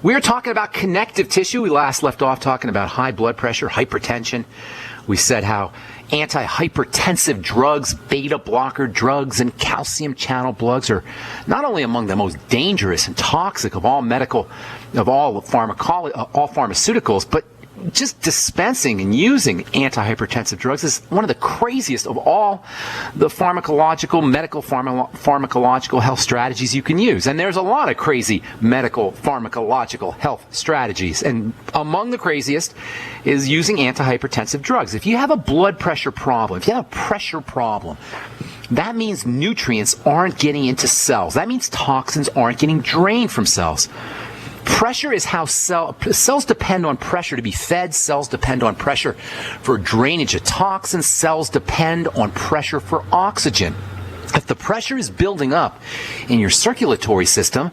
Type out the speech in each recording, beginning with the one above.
We are talking about connective tissue. We last left off talking about high blood pressure, hypertension. We said how antihypertensive drugs, beta blocker drugs, and calcium channel blogs are not only among the most dangerous and toxic of all pharmaceuticals, but just dispensing and using antihypertensive drugs is one of the craziest of all the pharmacological health strategies you can use. And there's a lot of crazy medical pharmacological health strategies. And among the craziest is using antihypertensive drugs. If you have a blood pressure problem, if you have a pressure problem, that means nutrients aren't getting into cells. That means toxins aren't getting drained from cells. Pressure is how cells depend on pressure to be fed. Cells depend on pressure for drainage of toxins. Cells depend on pressure for oxygen. If the pressure is building up in your circulatory system,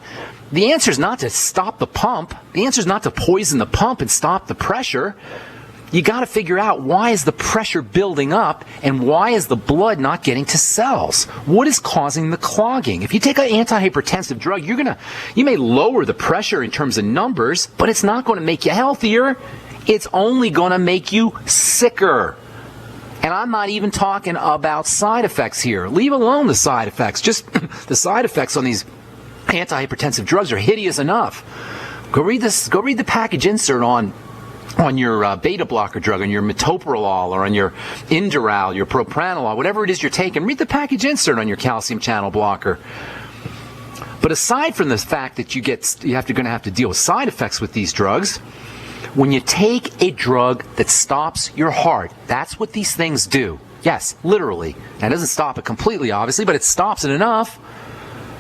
the answer is not to stop the pump. The answer is not to poison the pump and stop the pressure. You got to figure out, why is the pressure building up and why is the blood not getting to cells? What is causing the clogging? If you take an antihypertensive drug, you may lower the pressure in terms of numbers, but it's not going to make you healthier. It's only going to make you sicker. And I'm not even talking about side effects here. Leave alone the side effects. Just the side effects on these antihypertensive drugs are hideous enough. Go read the package insert on your beta blocker drug, on your metoprolol, or on your Inderal, your propranolol, whatever it is you're taking. Read the package insert on your calcium channel blocker. But aside from the fact that you're going to have to deal with side effects with these drugs, when you take a drug that stops your heart, that's what these things do. Yes, literally. That doesn't stop it completely, obviously, but it stops it enough.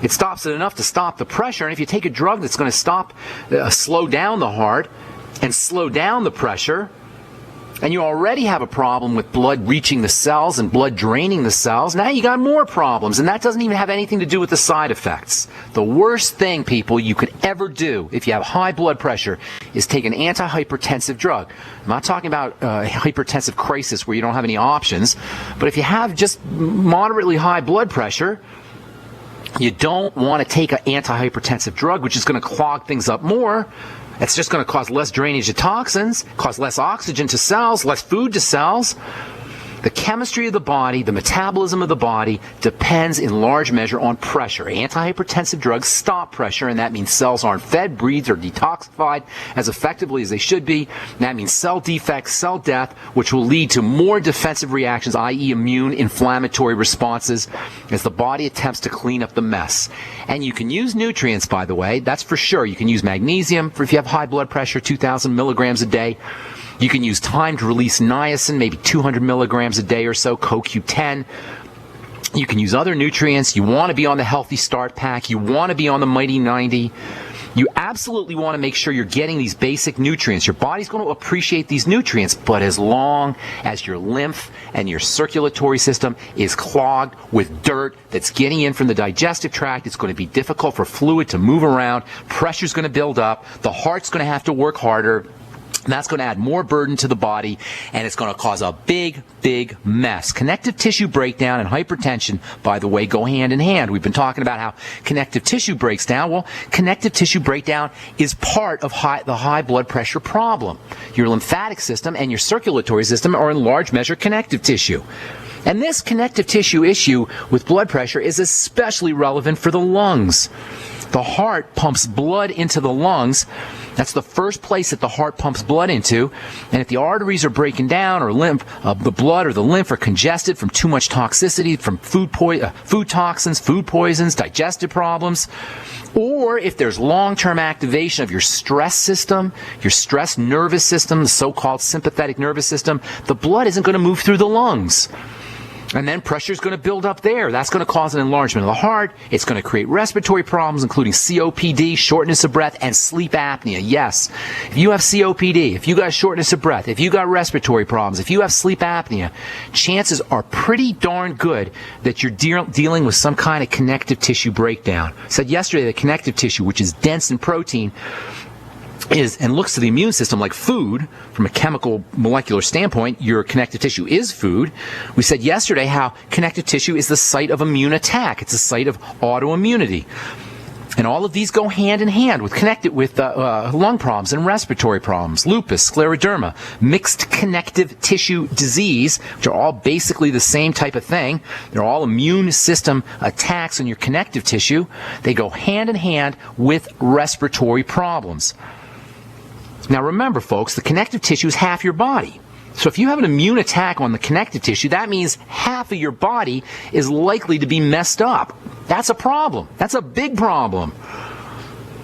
It stops it enough to stop the pressure. And if you take a drug that's going to slow down the heart, and slow down the pressure, and you already have a problem with blood reaching the cells and blood draining the cells, now you got more problems, and that doesn't even have anything to do with the side effects. The worst thing, people, you could ever do if you have high blood pressure is take an antihypertensive drug. I'm not talking about hypertensive crisis where you don't have any options, but if you have just moderately high blood pressure, you don't want to take an antihypertensive drug, which is going to clog things up more. It's just going to cause less drainage of toxins, cause less oxygen to cells, less food to cells. The chemistry of the body, the metabolism of the body depends in large measure on pressure. Antihypertensive drugs stop pressure, and that means cells aren't fed, breathed, or detoxified as effectively as they should be. And that means cell defects, cell death, which will lead to more defensive reactions, i.e. immune inflammatory responses, as the body attempts to clean up the mess. And you can use nutrients, by the way, that's for sure. You can use magnesium if you have high blood pressure, 2,000 milligrams a day. You can use timed release niacin, maybe 200 milligrams a day or so, CoQ10. You can use other nutrients. You want to be on the Healthy Start Pack. You want to be on the Mighty 90. You absolutely want to make sure you're getting these basic nutrients. Your body's going to appreciate these nutrients, but as long as your lymph and your circulatory system is clogged with dirt that's getting in from the digestive tract, it's going to be difficult for fluid to move around. Pressure's going to build up. The heart's going to have to work harder. And that's going to add more burden to the body, and it's going to cause a big, big mess. Connective tissue breakdown and hypertension, by the way, go hand in hand. We've been talking about how connective tissue breaks down. Well, connective tissue breakdown is part of the high blood pressure problem. Your lymphatic system and your circulatory system are in large measure connective tissue. And this connective tissue issue with blood pressure is especially relevant for the lungs. The heart pumps blood into the lungs. That's the first place that the heart pumps blood into. And if the arteries are breaking down, or the blood or the lymph are congested from too much toxicity, from food toxins, food poisons, digestive problems, or if there's long-term activation of your stress system, your stress nervous system, the so-called sympathetic nervous system, the blood isn't going to move through the lungs. And then pressure is going to build up there. That's going to cause an enlargement of the heart. It's going to create respiratory problems, including COPD, shortness of breath, and sleep apnea. Yes, if you have COPD, if you got shortness of breath, if you got respiratory problems, if you have sleep apnea, chances are pretty darn good that you're dealing with some kind of connective tissue breakdown. I said yesterday that connective tissue, which is dense in protein, is and looks to the immune system like food. From a chemical molecular standpoint, your connective tissue is food. We said yesterday how connective tissue is the site of immune attack. It's the site of autoimmunity. And all of these go hand in hand with connected with lung problems and respiratory problems, lupus, scleroderma, mixed connective tissue disease, which are all basically the same type of thing. They're all immune system attacks on your connective tissue. They go hand in hand with respiratory problems. Now remember, folks, the connective tissue is half your body. So if you have an immune attack on the connective tissue, that means half of your body is likely to be messed up. That's a problem. That's a big problem.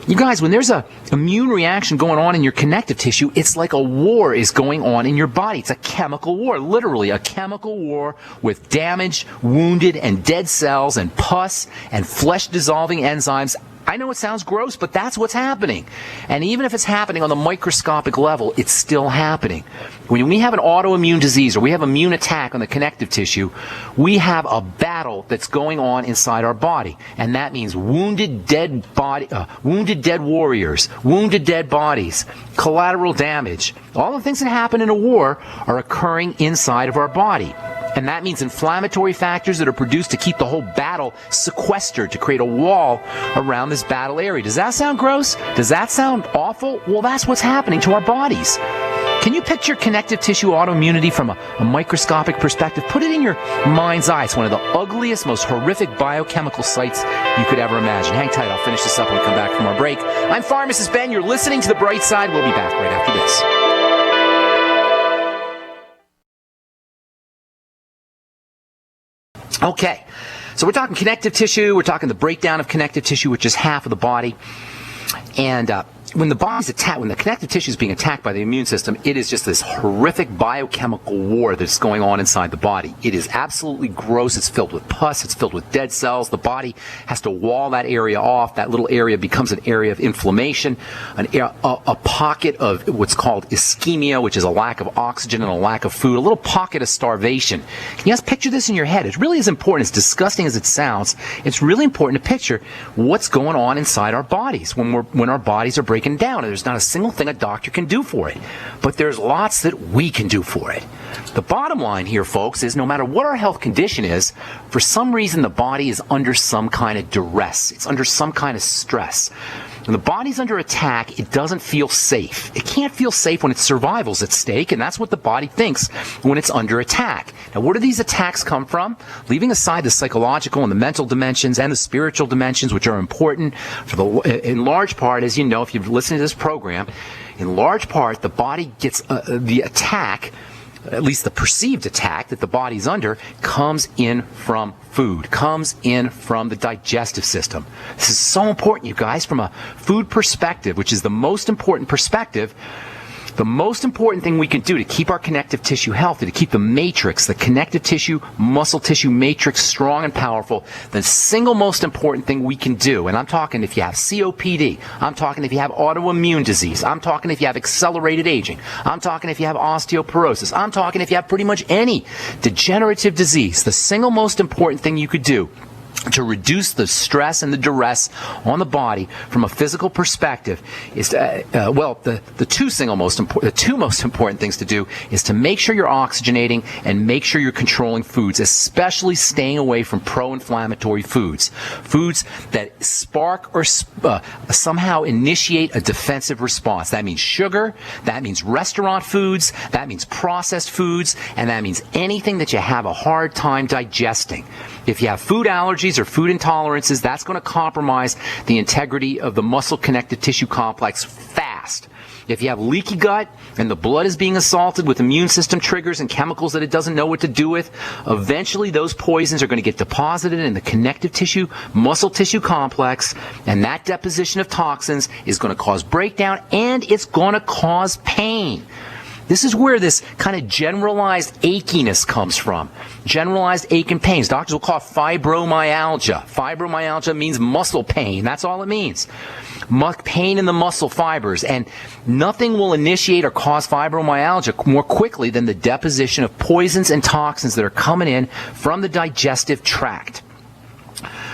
You guys, when there's an immune reaction going on in your connective tissue, it's like a war is going on in your body. It's a chemical war, literally a chemical war with damaged, wounded, and dead cells and pus and flesh-dissolving enzymes. I know it sounds gross, but that's what's happening. And even if it's happening on the microscopic level, it's still happening. When we have an autoimmune disease or we have an immune attack on the connective tissue, we have a battle that's going on inside our body. And that means wounded dead warriors, wounded dead bodies, collateral damage. All the things that happen in a war are occurring inside of our body. And that means inflammatory factors that are produced to keep the whole battle sequestered, to create a wall around this battle area. Does that sound gross? Does that sound awful? Well, that's what's happening to our bodies. Can you picture connective tissue autoimmunity from a microscopic perspective? Put it in your mind's eye. It's one of the ugliest, most horrific biochemical sites you could ever imagine. Hang tight. I'll finish this up when we come back from our break. I'm Pharmacist Ben. You're listening to The Bright Side. We'll be back right after this. Okay, so we're talking connective tissue, we're talking the breakdown of connective tissue, which is half of the body. And when the body's attacked, when the connective tissue is being attacked by the immune system, it is just this horrific biochemical war that's going on inside the body. It is absolutely gross. It's filled with pus. It's filled with dead cells. The body has to wall that area off. That little area becomes an area of inflammation, a pocket of what's called ischemia, which is a lack of oxygen and a lack of food, a little pocket of starvation. Can you guys picture this in your head? It really is important. As disgusting as it sounds, it's really important to picture what's going on inside our bodies when our bodies are breaking down, and there's not a single thing a doctor can do for it, but there's lots that we can do for it. The bottom line here, folks, is no matter what our health condition is, for some reason the body is under some kind of duress. It's under some kind of stress. When the body's under attack, it doesn't feel safe. It can't feel safe when its survival's at stake, and that's what the body thinks when it's under attack. Now, where do these attacks come from? Leaving aside the psychological and the mental dimensions and the spiritual dimensions, which are important in large part, as you know, if you've listened to this program, in large part, the body gets the attack, at least the perceived attack that the body's under, comes in from food, comes in from the digestive system. This is so important, you guys, from a food perspective, which is the most important perspective. The most important thing we can do to keep our connective tissue healthy, to keep the matrix, the connective tissue, muscle tissue matrix strong and powerful, the single most important thing we can do, and I'm talking if you have COPD, I'm talking if you have autoimmune disease, I'm talking if you have accelerated aging, I'm talking if you have osteoporosis, I'm talking if you have pretty much any degenerative disease, the single most important thing you could do to reduce the stress and the duress on the body from a physical perspective is to, the two most important things to do is to make sure you're oxygenating and make sure you're controlling foods, especially staying away from pro-inflammatory foods that spark or somehow initiate a defensive response. That means sugar, that means restaurant foods, that means processed foods, and that means anything that you have a hard time digesting. If you have food allergies or food intolerances, that's going to compromise the integrity of the muscle connective tissue complex fast. If you have leaky gut and the blood is being assaulted with immune system triggers and chemicals that it doesn't know what to do with, eventually those poisons are going to get deposited in the connective tissue, muscle tissue complex, and that deposition of toxins is going to cause breakdown and it's going to cause pain. This is where this kind of generalized achiness comes from. Generalized ache and pains. Doctors will call it fibromyalgia. Fibromyalgia means muscle pain. That's all it means. Pain in the muscle fibers. And nothing will initiate or cause fibromyalgia more quickly than the deposition of poisons and toxins that are coming in from the digestive tract.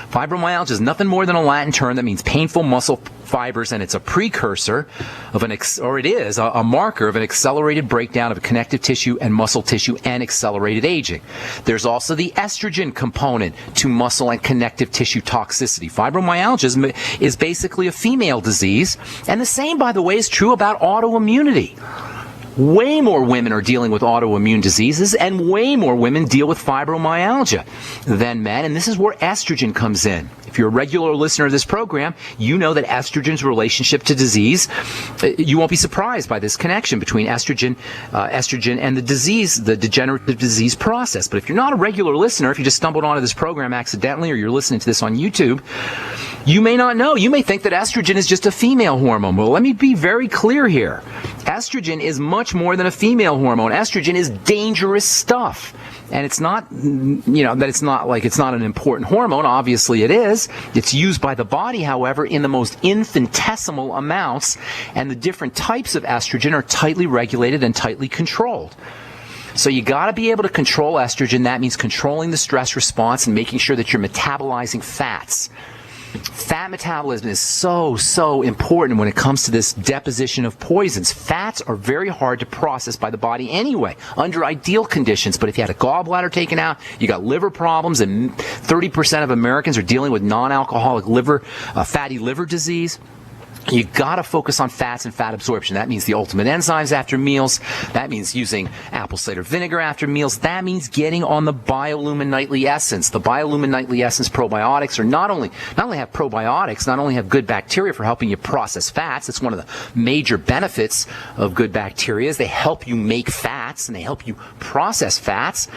Fibromyalgia is nothing more than a Latin term that means painful muscle fibers, and it's a precursor of a marker of an accelerated breakdown of connective tissue and muscle tissue and accelerated aging. There's also the estrogen component to muscle and connective tissue toxicity. Fibromyalgia is basically a female disease, and the same, by the way, is true about autoimmunity. Way more women are dealing with autoimmune diseases, and way more women deal with fibromyalgia than men, and this is where estrogen comes in. If you're a regular listener of this program, you know that estrogen's relationship to disease, you won't be surprised by this connection between estrogen and the disease, the degenerative disease process. But if you're not a regular listener, if you just stumbled onto this program accidentally, or you're listening to this on YouTube, you may not know. You may think that estrogen is just a female hormone. Well, let me be very clear here. Estrogen is much more than a female hormone. Estrogen is dangerous stuff. And it's not, it's not an important hormone. Obviously it is. It's used by the body, however, in the most infinitesimal amounts. And the different types of estrogen are tightly regulated and tightly controlled. So you got to be able to control estrogen. That means controlling the stress response and making sure that you're metabolizing fats. Fat metabolism is so important when it comes to this deposition of poisons. Fats are very hard to process by the body anyway, under ideal conditions. But if you had a gallbladder taken out, you got liver problems, and 30% of Americans are dealing with non-alcoholic fatty liver disease. You got to focus on fats and fat absorption. That means the ultimate enzymes after meals. That means using apple cider vinegar after meals. That means getting on the Biolumin Nightly Essence. The Biolumin Nightly Essence probiotics are not only have probiotics, not only have good bacteria for helping you process fats. It's one of the major benefits of good bacteria is they help you make fats and they help you process fats.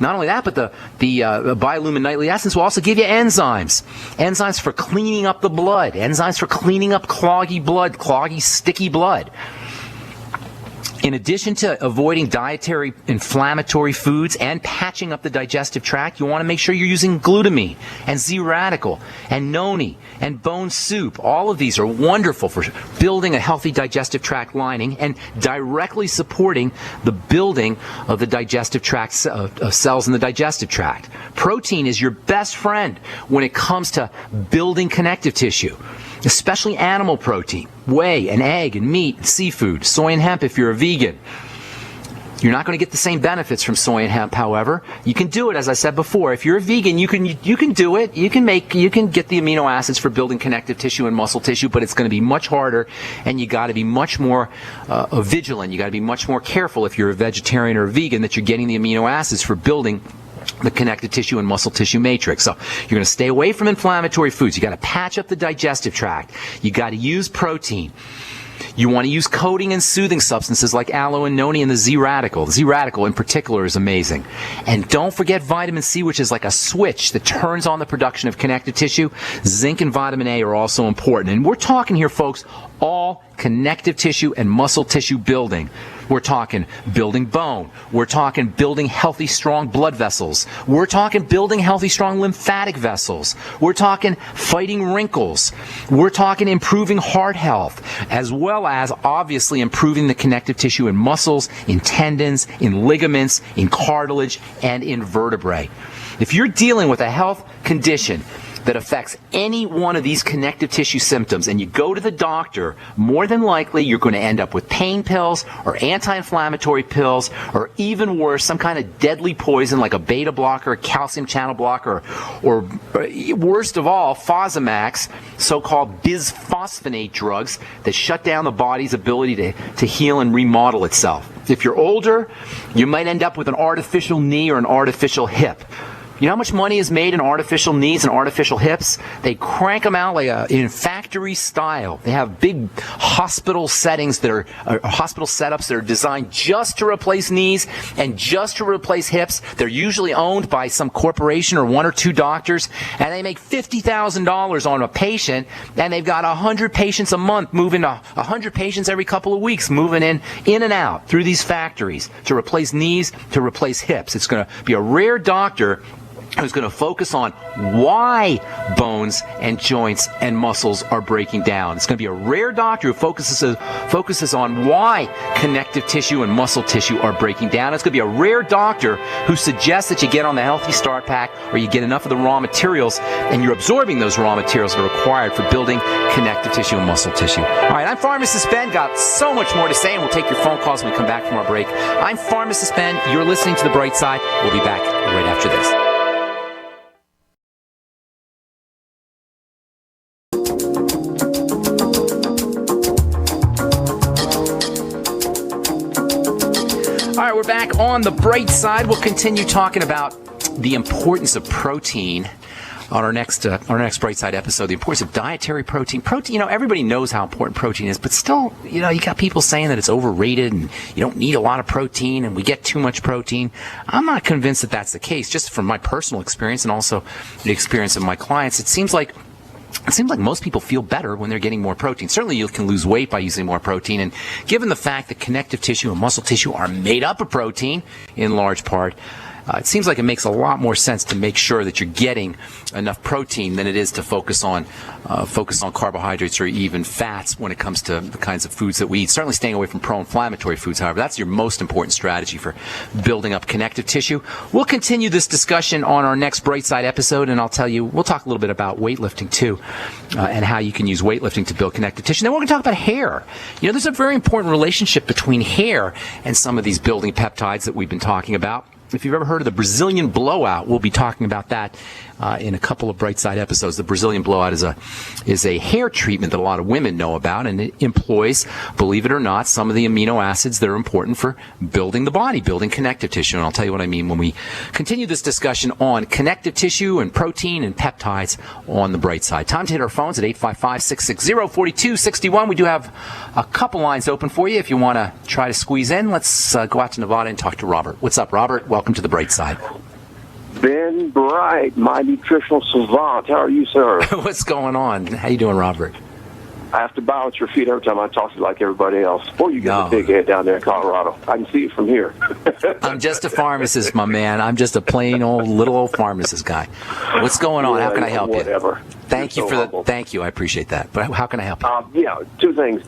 Not only that, but the Biolumin Nightly Essence will also give you enzymes. Enzymes for cleaning up the blood. Enzymes for cleaning up cloggy, sticky blood. In addition to avoiding dietary inflammatory foods and patching up the digestive tract, you want to make sure you're using glutamine and Z-radical and noni and bone soup. All of these are wonderful for building a healthy digestive tract lining and directly supporting the building of the digestive tract of cells in the digestive tract. Protein is your best friend when it comes to building connective tissue, especially animal protein, whey and egg and meat and seafood, soy and hemp if you're a vegan. You're not going to get the same benefits from soy and hemp, however. You can do it, as I said before. If you're a vegan, you can do it. You can get the amino acids for building connective tissue and muscle tissue, but it's going to be much harder, and you got to be much more vigilant. You got to be much more careful if you're a vegetarian or a vegan that you're getting the amino acids for building the connective tissue and muscle tissue matrix. So you're going to stay away from inflammatory foods. You got to patch up the digestive tract. You got to use protein. You want to use coating and soothing substances like aloe and noni and the Z-radical. The Z-radical in particular is amazing. And don't forget vitamin C, which is like a switch that turns on the production of connective tissue. Zinc and vitamin A are also important. And we're talking here, folks, all connective tissue and muscle tissue building. We're talking building bone. We're talking building healthy, strong blood vessels. We're talking building healthy, strong lymphatic vessels. We're talking fighting wrinkles. We're talking improving heart health, as well as obviously improving the connective tissue in muscles, in tendons, in ligaments, in cartilage, and in vertebrae. If you're dealing with a health condition that affects any one of these connective tissue symptoms and you go to the doctor, more than likely you're going to end up with pain pills or anti-inflammatory pills, or even worse, some kind of deadly poison like a beta blocker, a calcium channel blocker, or worst of all, Fosamax, so-called bisphosphonate drugs that shut down the body's ability to heal and remodel itself. If you're older, you might end up with an artificial knee or an artificial hip. You know how much money is made in artificial knees and artificial hips? They crank them out like in factory style. They have big hospital settings that are hospital setups that are designed just to replace knees and just to replace hips. They're usually owned by some corporation or one or two doctors, and they make $50,000 on a patient, and they've got 100 patients a month moving to 100 patients every couple of weeks moving in and out through these factories to replace knees, to replace hips. It's going to be a rare doctor who's going to focus on why bones and joints and muscles are breaking down. It's going to be a rare doctor who focuses on why connective tissue and muscle tissue are breaking down. It's going to be a rare doctor who suggests that you get on the Healthy Start Pack, or you get enough of the raw materials and you're absorbing those raw materials that are required for building connective tissue and muscle tissue. All right, I'm Pharmacist Ben. Got so much more to say, and we'll take your phone calls when we come back from our break. I'm Pharmacist Ben. You're listening to The Bright Side. We'll be back right after this. All right, we're back on The Bright Side. We'll continue talking about the importance of protein on our next Bright Side episode. The importance of dietary protein. Protein, everybody knows how important protein is, but still, you got people saying that it's overrated and you don't need a lot of protein and we get too much protein. I'm not convinced that that's the case, just from my personal experience and also the experience of my clients. It seems like most people feel better when they're getting more protein. Certainly you can lose weight by using more protein, and given the fact that connective tissue and muscle tissue are made up of protein in large part, it seems like it makes a lot more sense to make sure that you're getting enough protein than it is to focus on carbohydrates or even fats when it comes to the kinds of foods that we eat. Certainly staying away from pro-inflammatory foods, however. That's your most important strategy for building up connective tissue. We'll continue this discussion on our next Bright Side episode, and we'll talk a little bit about weightlifting too, and how you can use weightlifting to build connective tissue. Then we're going to talk about hair. There's a very important relationship between hair and some of these building peptides that we've been talking about. If you've ever heard of the Brazilian blowout, we'll be talking about that in a couple of Bright Side episodes. The Brazilian blowout is a hair treatment that a lot of women know about, and it employs, believe it or not, some of the amino acids that are important for building the body, building connective tissue. And I'll tell you what I mean when we continue this discussion on connective tissue and protein and peptides on the Bright Side. Time to hit our phones at 855-660-4261. We do have a couple lines open for you if you want to try to squeeze in. Let's go out to Nevada and talk to Robert. What's up, Robert? Welcome to the Bright Side. Ben Bright, my nutritional savant. How are you, sir? What's going on? How you doing, Robert? I have to bow at your feet every time I talk to you like everybody else. Boy, you got a big head down there in Colorado. I can see it from here. I'm just a pharmacist, my man. I'm just a plain little old pharmacist guy. What's going on? How can I help you? Whatever. Thank you Thank you. I appreciate that. But how can I help you? Two things.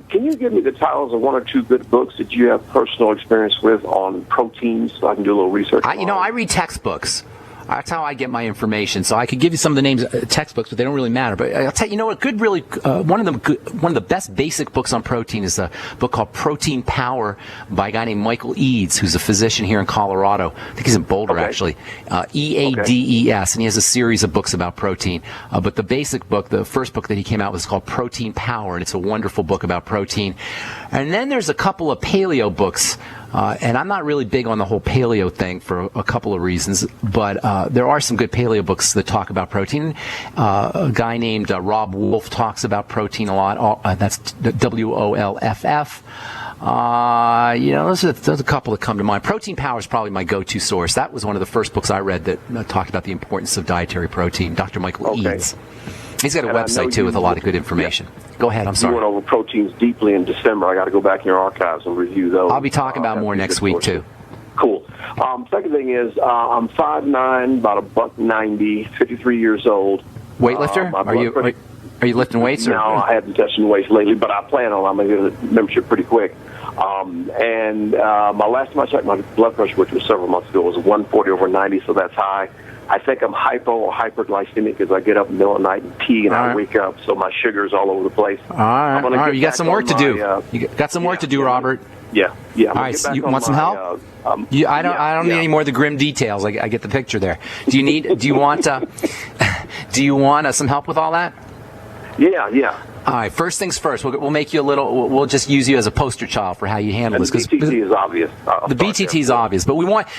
Can you give me the titles of one or two good books that you have personal experience with on proteins so I can do a little research? I read textbooks. That's how I get my information. So I could give you some of the names of textbooks, but they don't really matter. But I'll tell you, one of the best basic books on protein is a book called Protein Power by a guy named Michael Eads, who's a physician here in Colorado. I think he's in Boulder, actually. Eades, and he has a series of books about protein. But the basic book, the first book that he came out with, is called Protein Power, and it's a wonderful book about protein. And then there's a couple of paleo books. And I'm not really big on the whole paleo thing for a couple of reasons, but there are some good paleo books that talk about protein. A guy named Rob Wolf talks about protein a lot. That's WOLFF. There's a couple that come to mind. Protein Power is probably my go-to source. That was one of the first books I read that talked about the importance of dietary protein. Dr. Michael Eads. He's got a website, too, with a lot of good information. Yeah. Go ahead. I'm sorry. You went over proteins deeply in December. I got to go back in your archives and review those. I'll be talking about more next week, too. Cool. Second thing is, I'm 5'9", about $190, 53 years old. Weightlifter? Are you lifting weights? No, I haven't tested weights lately, but I plan on. I'm going to get a membership pretty quick. My last time I checked my blood pressure, which was several months ago, was 140/90, so that's high. I think I'm hypo or hyperglycemic because I get up in the middle of the night and pee, and I wake up, so my sugar's all over the place. All right. You got some work to do. You got some work to do, Robert. Yeah. All right. So you want some help? I don't need any more of the grim details. I get the picture there. Do you want some help with all that? Yeah. All right, first things first. We'll make you we'll just use you as a poster child for how you handle this. The BTT is obvious. The BTT is obvious, but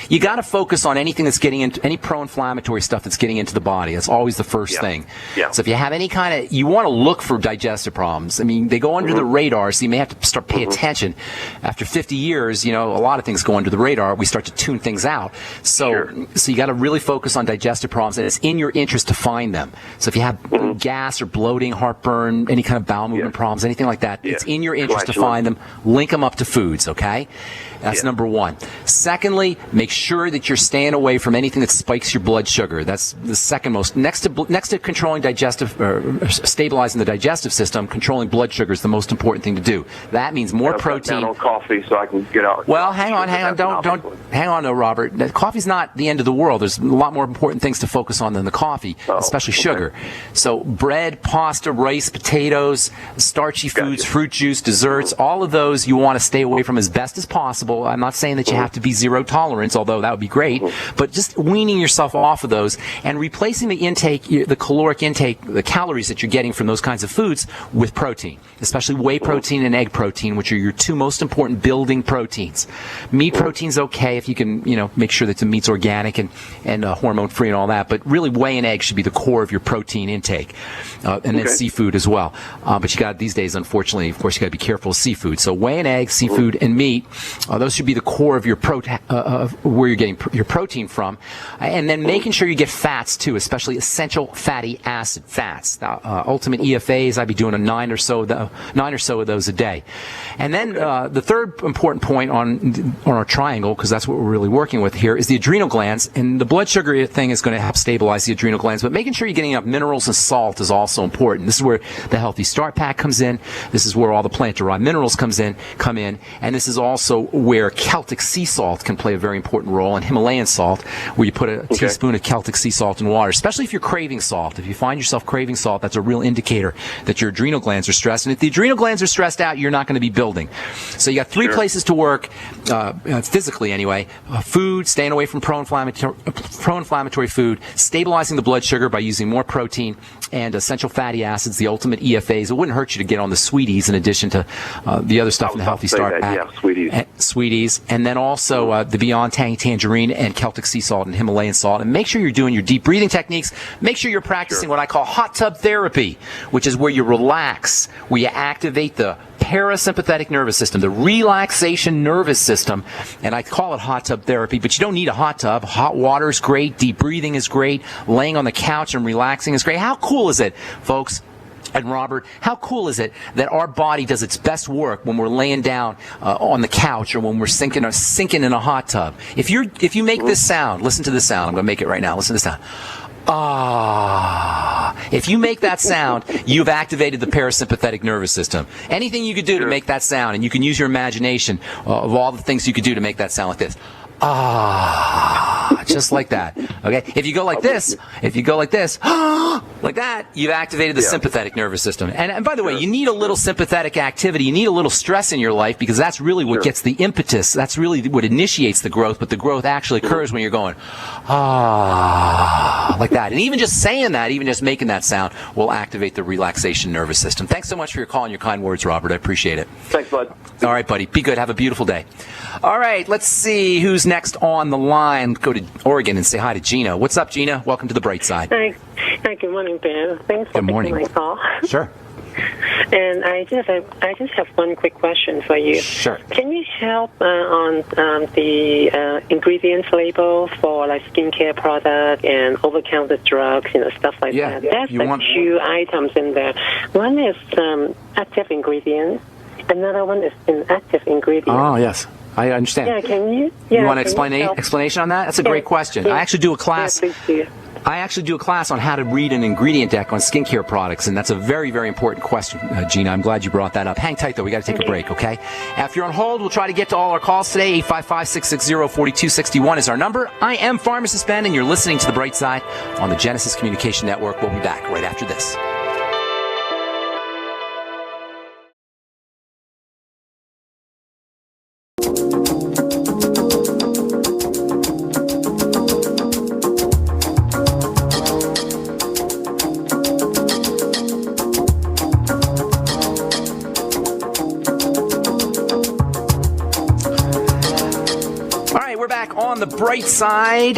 you got to focus on anything that's getting into any pro-inflammatory stuff that's getting into the body. That's always the first thing. Yeah. So if you have any kind of, you want to look for digestive problems. I mean, they go under the radar, so you may have to start paying attention. After 50 years, a lot of things go under the radar. We start to tune things out. So you got to really focus on digestive problems, and it's in your interest to find them. So if you have gas or bloating, heartburn, any kind kind of bowel movement problems, anything like that, it's in your interest to Sure. find them, link them up to foods, okay? That's number one. Secondly, make sure that you're staying away from anything that spikes your blood sugar. That's the second most. Next to controlling digestive, or stabilizing the digestive system, controlling blood sugar is the most important thing to do. That means more protein. Down on coffee so I can get out. Well, hang on. Hang on, though, Robert. Coffee's not the end of the world. There's a lot more important things to focus on than the coffee, especially sugar. So bread, pasta, rice, potatoes, starchy foods, fruit juice, desserts, all of those you want to stay away from as best as possible. I'm not saying that you have to be zero tolerance, although that would be great, but just weaning yourself off of those and replacing the intake, the caloric intake, the calories that you're getting from those kinds of foods with protein, especially whey protein and egg protein, which are your two most important building proteins. Meat protein's okay if you can, make sure that the meat's organic and hormone-free and all that, but really whey and egg should be the core of your protein intake, and then seafood as well. But you got these days, unfortunately, of course, you got to be careful with seafood. So whey and egg, seafood, and meat. Those should be the core of your where you're getting your protein from, and then making sure you get fats too, especially essential fatty acid fats. Ultimate EFAs, I'd be doing 9 or so of those a day. And then the third important point on our triangle, because that's what we're really working with here, is the adrenal glands. And the blood sugar thing is going to help stabilize the adrenal glands, but making sure you're getting enough minerals and salt is also important. This is where the Healthy Start Pack comes in. This is where all the plant-derived minerals come in, and this is also where Celtic sea salt can play a very important role, and Himalayan salt, where you put a teaspoon of Celtic sea salt in water, especially if you're craving salt. If you find yourself craving salt, that's a real indicator that your adrenal glands are stressed. And if the adrenal glands are stressed out, you're not going to be building. So you got three places to work, physically anyway. Food, staying away from pro-inflammatory food, stabilizing the blood sugar by using more protein, and essential fatty acids, the ultimate EFAs. It wouldn't hurt you to get on the sweeties in addition to the other stuff in the Healthy Start Pack. Yeah, sweeties. And then also the Beyond Tangerine and Celtic sea salt and Himalayan salt. And make sure you're doing your deep breathing techniques. Make sure you're practicing what I call hot tub therapy, which is where you relax, where you activate the parasympathetic nervous system, the relaxation nervous system, and I call it hot tub therapy, but you don't need a hot tub. Hot water is great, deep breathing is great, laying on the couch and relaxing is great. How cool is it, folks? And Robert, how cool is it that our body does its best work when we're laying down on the couch or when we're sinking in a hot tub? If you make this sound, listen to this sound. I'm going to make it right now. Listen to this sound. If you make that sound, you've activated the parasympathetic nervous system. Anything you could do to make that sound, and you can use your imagination of all the things you could do to make that sound like this. Just like that. Okay? If you go like this, like that, you've activated the sympathetic nervous system. And by the way, you need a little sympathetic activity. You need a little stress in your life, because that's really what gets the impetus. That's really what initiates the growth, but the growth actually occurs when you're going, like that. And even just saying that, even just making that sound, will activate the relaxation nervous system. Thanks so much for your call and your kind words, Robert. I appreciate it. Thanks, bud. All right, buddy. Be good. Have a beautiful day. All right, let's see who's next on the line. Go to Oregon and say hi to Gina. What's up, Gina? Welcome to the Bright Side. Hi, good morning, Ben. Thanks for taking my call. Sure. And I just have one quick question for you. Sure. Can you help on the ingredients label for like skincare product and over-counter drugs, stuff like that? There's two items in there. One is active ingredients. Another one is inactive ingredients. Oh, yes. I understand. Yeah, can you? You want an explanation on that? That's a great question. Yeah. I actually do a class. Yeah, please do. I actually do a class on how to read an ingredient deck on skincare products, and that's a very, very important question, Gina. I'm glad you brought that up. Hang tight, though. We got to take a break, okay? If you're on hold, we'll try to get to all our calls today. 855-660-4261 is our number. I am Pharmacist Ben, and you're listening to The Bright Side on the Genesis Communication Network. We'll be back right after this. On the bright side,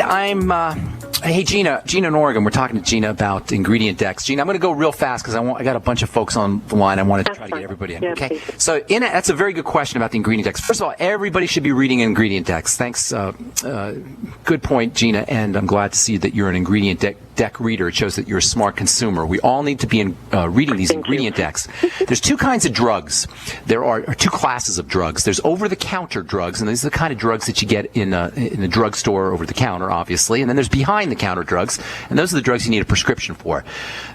hey, Gina in Oregon. We're talking to Gina about ingredient decks. Gina, I'm going to go real fast because I got a bunch of folks on the line. I wanted to try to get everybody in. Okay. So that's a very good question about the ingredient decks. First of all, everybody should be reading ingredient decks. Thanks. Good point, Gina. And I'm glad to see that you're an ingredient deck deck reader. It shows that you're a smart consumer. We all need to be reading these ingredient decks. There's two kinds of drugs. There are two classes of drugs. There's over-the-counter drugs, and these are the kind of drugs that you get in a drugstore over the counter, obviously. And then there's behind-the-counter drugs, and those are the drugs you need a prescription for.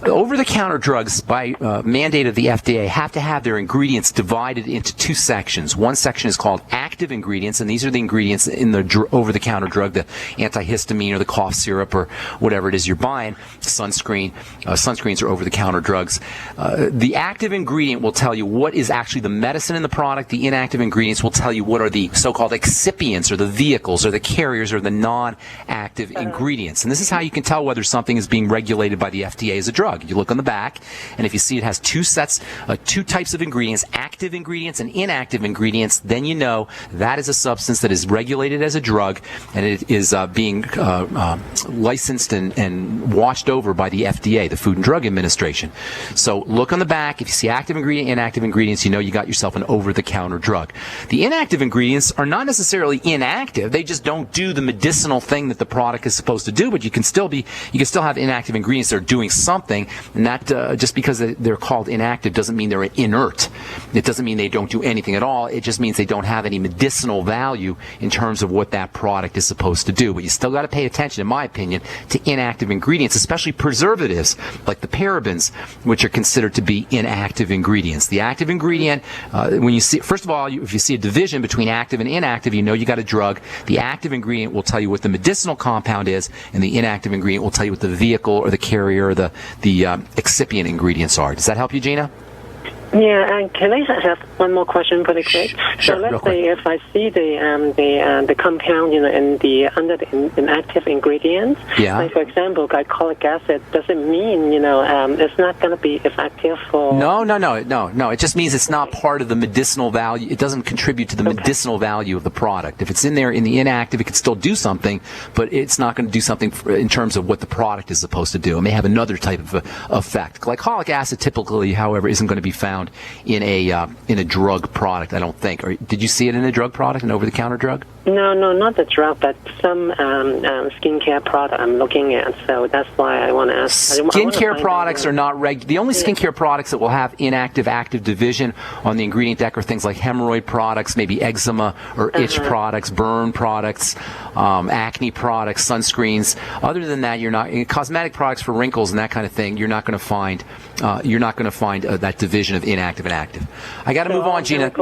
Over-the-counter drugs, by mandate of the FDA, have to have their ingredients divided into two sections. One section is called active ingredients, and these are the ingredients in the over-the-counter drug, the antihistamine or the cough syrup or whatever it is you're buying, sunscreen. Sunscreens are over-the-counter drugs. The active ingredient will tell you what is actually the medicine in the product. The inactive ingredients will tell you what are the so-called excipients or the vehicles or the carriers or the non-active ingredients. And this is how you can tell whether something is being regulated by the FDA as a drug. You look on the back, and if you see it has two types of ingredients, active ingredients and inactive ingredients, then you know that is a substance that is regulated as a drug, and it is being licensed and watched over by the FDA, the Food and Drug Administration. So look on the back. If you see active ingredient, inactive ingredients, you know you got yourself an over-the-counter drug. The inactive ingredients are not necessarily inactive. They just don't do the medicinal thing that the product is supposed to do, but you can still have inactive ingredients that are doing something, and that just because they're called inactive doesn't mean they're inert. It doesn't mean they don't do anything at all. It just means they don't have any medicinal value in terms of what that product is supposed to do. But you still got to pay attention, in my opinion, to inactive ingredients, especially preservatives like the parabens, which are considered to be inactive ingredients. The active ingredient, when you see, first of all, if you see a division between active and inactive, you know you got a drug. The active ingredient will tell you what the medicinal compound is, and the inactive ingredient will tell you what the vehicle or the carrier or the excipient ingredients are. Does that help you, Gina? Yeah, and can I have one more question pretty quick? Sure, so let's say if I see the compound, in the under the inactive ingredients, like for example, glycolic acid, does it mean it's not going to be effective for? No. It just means it's not part of the medicinal value. It doesn't contribute to the medicinal value of the product. If it's in there in the inactive, it can still do something, but it's not going to do something in terms of what the product is supposed to do. It may have another type of effect. Glycolic acid typically, however, isn't going to be found in a drug product, I don't think. Or did you see it in a drug product, an over-the-counter drug? No, not the drug, but some skincare product I'm looking at. So that's why I want to ask. Skincare products are not the only skincare products that will have inactive active division on the ingredient deck are things like hemorrhoid products, maybe eczema or itch products, burn products, acne products, sunscreens. Other than that, you're not cosmetic products for wrinkles and that kind of thing. You're not going to find that division of inactive and active. I got to move on, Gina.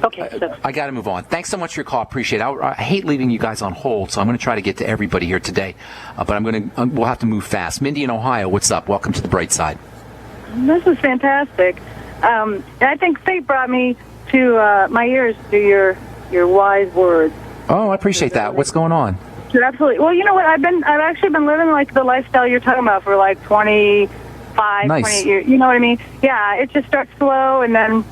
Okay. I got to move on. Thanks so much for your call. Appreciate it. I hate leaving you guys on hold, so I'm going to try to get to everybody here today. But we'll have to move fast. Mindy in Ohio, what's up? Welcome to the bright side. This is fantastic. I think fate brought me to my ears to your wise words. Oh, I appreciate that. What's going on? Absolutely. Well, you know what? I've actually been living like the lifestyle you're talking about for like 25, nice. 28 years. You know what I mean? Yeah, it just starts slow, and then,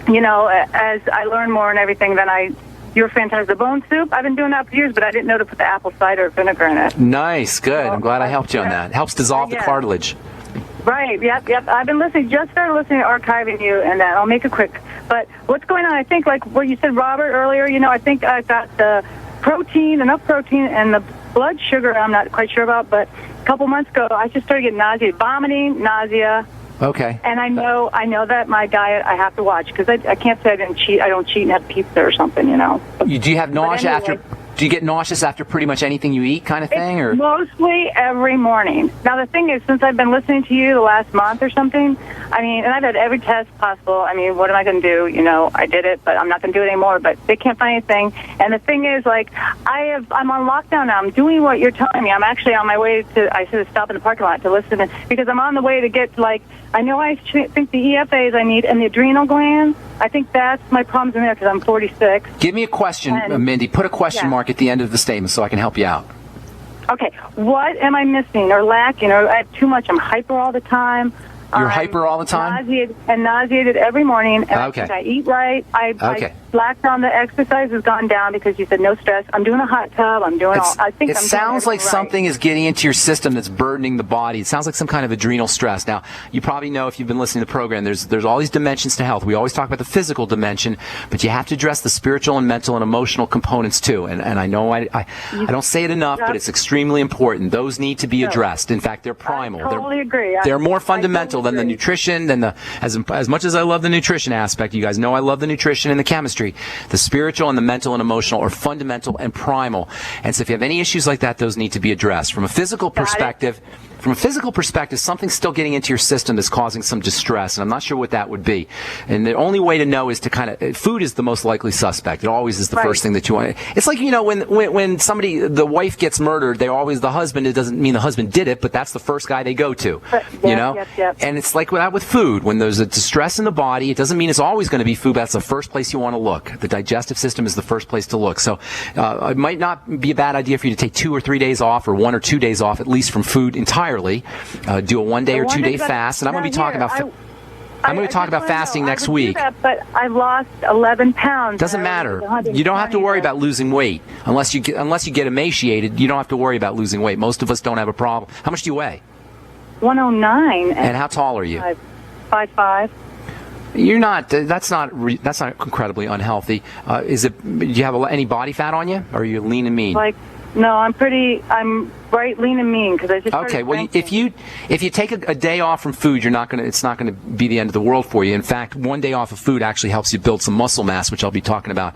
as I learn more and everything, then you're fantastic. The bone soup, I've been doing that for years, but I didn't know to put the apple cider vinegar in it. Nice, good. I'm glad I helped you on that. It helps dissolve the cartilage. Right, yep. I've been just started listening to archiving you, and I'll make it quick. But what's going on, I think, like what you said, Robert, earlier, I think I've got the enough protein, and the blood sugar I'm not quite sure about, but a couple months ago, I just started getting vomiting, nausea. Okay. And I know that my diet I have to watch, because I can't say I didn't cheat. I don't cheat and have pizza or something, Do you have nausea after? Do you get nauseous after pretty much anything you eat, kind of thing, or mostly every morning? Now the thing is, since I've been listening to you the last month or something, and I've had every test possible. What am I going to do? I did it, but I'm not going to do it anymore. But they can't find anything. And the thing is, I'm on lockdown now. I'm doing what you're telling me. I'm actually on my way I should have stopped in the parking lot to listen because I'm on the way to get I know I think the EFAs I need and the adrenal glands. I think that's my problems in there because I'm 46. Give me a question, Mindy. Put a question mark at the end of the statement so I can help you out. Okay. What am I missing or lacking? Or I have too much. I'm hyper all the time. You're hyper all the time? Nauseated every morning. And I think I eat right. I slacked on the exercise has gone down because you said no stress. I'm doing a hot tub. I'm doing all. I think it I'm sounds doing like something is getting into your system that's burdening the body. It sounds like some kind of adrenal stress. Now, you probably know if you've been listening to the program, there's all these dimensions to health. We always talk about the physical dimension, but you have to address the spiritual and mental and emotional components too. And I know I don't say it enough, but it's extremely important. Those need to be addressed. In fact, they're primal. I totally agree. They're more fundamental than the nutrition, than as much as I love the nutrition aspect. You guys know I love the nutrition and the chemistry. The spiritual and the mental and emotional are fundamental and primal. And so if you have any issues like that, those need to be addressed. From a physical perspective, something's still getting into your system that's causing some distress, and I'm not sure what that would be. And the only way to know is to food is the most likely suspect. It always is the first thing that you want. It's like, when somebody, the wife gets murdered, the husband, it doesn't mean the husband did it, but that's the first guy they go to, Yep. And it's like that with food. When there's a distress in the body, it doesn't mean it's always going to be food, but that's the first place you want to look. The digestive system is the first place to look. So it might not be a bad idea for you to take 2 or 3 days off, or 1 or 2 days off, at least from food entirely. Do a 1 day or 2 day fast, and I'm going to be talking about. I'm going to talk about fasting next week. But I've lost 11 pounds. Doesn't matter. You don't have to worry about losing weight unless you get emaciated. You don't have to worry about losing weight. Most of us don't have a problem. How much do you weigh? 109. And how tall are you? 5'5". You're not. That's not incredibly unhealthy. Do you have any body fat on you, or are you lean and mean? No, I'm right, lean and mean, because I just okay. Well, if you take a day off from food, it's not gonna be the end of the world for you. In fact, 1 day off of food actually helps you build some muscle mass, which I'll be talking about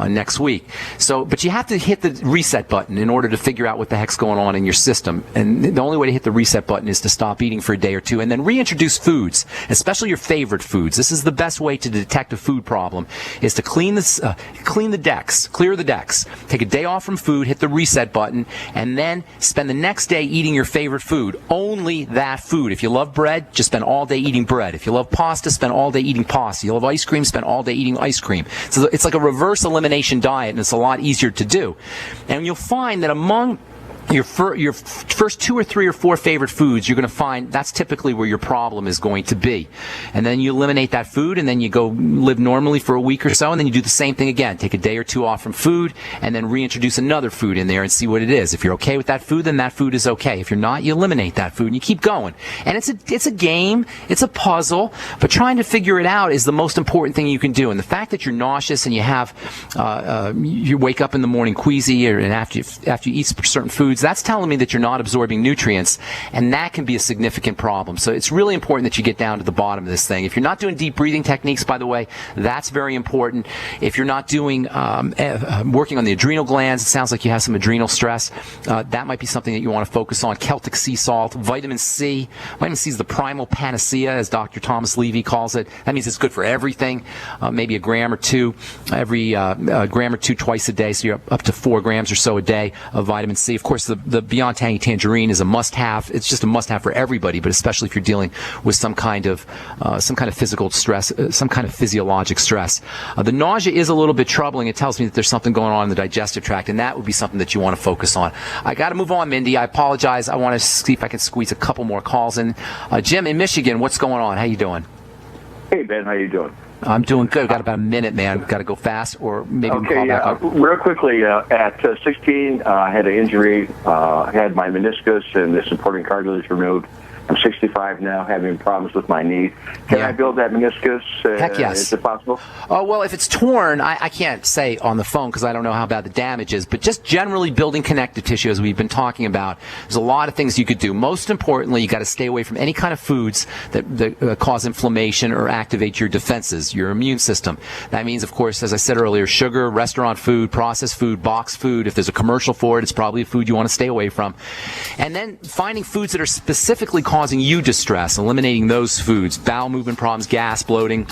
next week. But you have to hit the reset button in order to figure out what the heck's going on in your system. And the only way to hit the reset button is to stop eating for a day or two, and then reintroduce foods, especially your favorite foods. This is the best way to detect a food problem: is to clear the decks. Take a day off from food, hit the reset button, and then spend the next day eating your favorite food. Only that food. If you love bread, just spend all day eating bread. If you love pasta, spend all day eating pasta. You love ice cream, spend all day eating ice cream. So it's like a reverse elimination diet, and it's a lot easier to do. And you'll find that among your first 2 or 3 or 4 favorite foods, you're going to find that's typically where your problem is going to be. And then you eliminate that food, and then you go live normally for a week or so, and then you do the same thing again. Take a day or 2 off from food, and then reintroduce another food in there and see what it is. If you're okay with that food, then that food is okay. If you're not, you eliminate that food, and you keep going. And it's a game, it's a puzzle, but trying to figure it out is the most important thing you can do. And the fact that you're nauseous and you have you wake up in the morning queasy, and after you eat certain foods, that's telling me that you're not absorbing nutrients, and that can be a significant problem. So it's really important that you get down to the bottom of this thing. If you're not doing deep breathing techniques, by the way, that's very important. If you're not doing working on the adrenal glands, it sounds like you have some adrenal stress. That might be something that you want to focus on. Celtic sea salt, vitamin C. Vitamin C is the primal panacea, as Dr. Thomas Levy calls it. That means it's good for everything. Maybe a gram or two twice a day, so you're up to 4 grams or so a day of vitamin C. Of course, the Beyond Tangy Tangerine is a must-have. It's just a must-have for everybody, but especially if you're dealing with some kind of physical stress, some kind of physiologic stress. The nausea is a little bit troubling. It tells me that there's something going on in the digestive tract, and that would be something that you want to focus on. I got to move on, Mindy. I apologize. I want to see if I can squeeze a couple more calls in. Jim in Michigan, what's going on? How you doing? Hey, Ben. How you doing? I'm doing good. I've got about a minute, man. I've got to go fast, or maybe we can call back up. Real quickly, at 16, I had an injury. I had my meniscus and the supporting cartilage removed. I'm 65 now, having problems with my knee. Can I build that meniscus? Heck yes. Is it possible? Oh, well, if it's torn, I can't say on the phone because I don't know how bad the damage is, but just generally building connective tissue, as we've been talking about, there's a lot of things you could do. Most importantly, you got to stay away from any kind of foods that cause inflammation or activate your defenses, your immune system. That means, of course, as I said earlier, sugar, restaurant food, processed food, boxed food. If there's a commercial for it, it's probably a food you want to stay away from. And then finding foods that are specifically causing you distress, eliminating those foods, bowel movement problems, gas, bloating.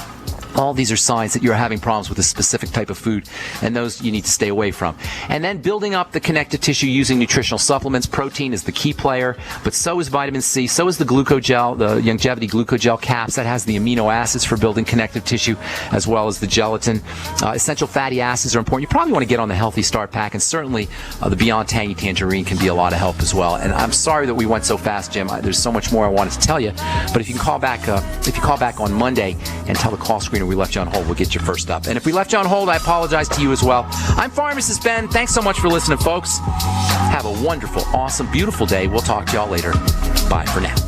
All these are signs that you're having problems with a specific type of food, and those you need to stay away from. And then building up the connective tissue using nutritional supplements. Protein is the key player, but so is vitamin C, so is the glucogel, the longevity glucogel caps. That has the amino acids for building connective tissue, as well as the gelatin. Essential fatty acids are important. You probably want to get on the Healthy Start Pack, and certainly the Beyond Tangy Tangerine can be a lot of help as well. And I'm sorry that we went so fast, Jim. There's so much more I wanted to tell you, but if you can call back on Monday and tell the call screener and we left you on hold, we'll get you first up. And if we left you on hold, I apologize to you as well. I'm Pharmacist Ben. Thanks so much for listening, folks. Have a wonderful, awesome, beautiful day. We'll talk to y'all later. Bye for now.